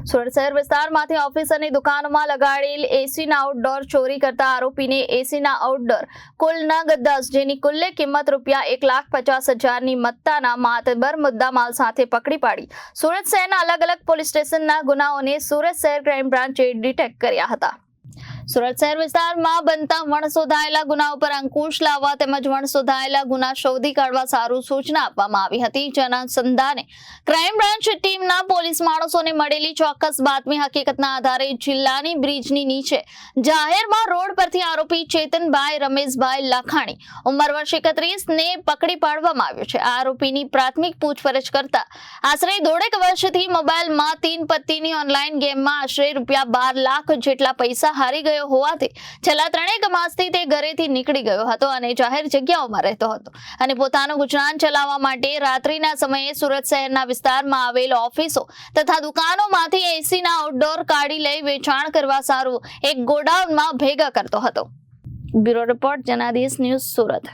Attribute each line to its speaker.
Speaker 1: સુરત શહેર વિસ્તારમાંથી ઓફિસરની દુકાનોમાં લગાડેલ એસીના આઉટડોર ચોરી કરતા આરોપીને એસીના આઉટડોર કુલ નગ 10 જેની કુલ્લે કિંમત ₹1,50,000ની મત્તાના માતબર મુદ્દામાલ સાથે પકડી પાડી સુરત શહેરના અલગ અલગ પોલીસ સ્ટેશનના ગુનાઓને સુરત શહેર ક્રાઇમ બ્રાન્ચે ડિટેક્ટ કર્યા હતા। સુરત શહેર વિસ્તારમાં બનતા વણશોધાયેલા ગુનાઓ પર અંકુશ લાવવા તેમજ વણશોધાયેલા ગુના શોધી કાઢવા સારું સૂચના આપવામાં આવી હતી। જેના અનુસંધાને ક્રાઇમ બ્રાન્ચ ટીમના પોલીસ માણસોને મળેલી ચોક્કસ બાતમી હકીકતના આધારે જિલ્લાની બ્રિજની નીચે જાહેરમાં રોડ પરથી આરોપી ચેતનભાઈ રમેશભાઈ લાખાણી ઉંમર વર્ષ 31 ને પકડી પાડવામાં આવ્યો છે। આરોપીની પ્રાથમિક પૂછપરછ કરતા આશરે 1.5 વર્ષથી મોબાઈલમાં 3 પત્તીની ઓનલાઈન ગેમમાં આશરે ₹12 લાખ જેટલા પૈસા હારી ગયો હોવાથી છેલ્લા 3 માસથી તે ઘરેથી નીકળી ગયો હતો અને જાહેર જગ્યાઓમાં રહેતો હતો અને પોતાનું ગુજરાન ચલાવવા માટે રાત્રિના સમયે સુરત શહેરના વિસ્તારમાં આવેલ ઓફિસો તથા દુકાનોમાંથી એસીના આઉટડોર કાઢી લઈ વેચાણ કરવા સારું એક ગોડાઉનમાં ભેગા કરતો હતો। Bureau report Janadesh news Surat.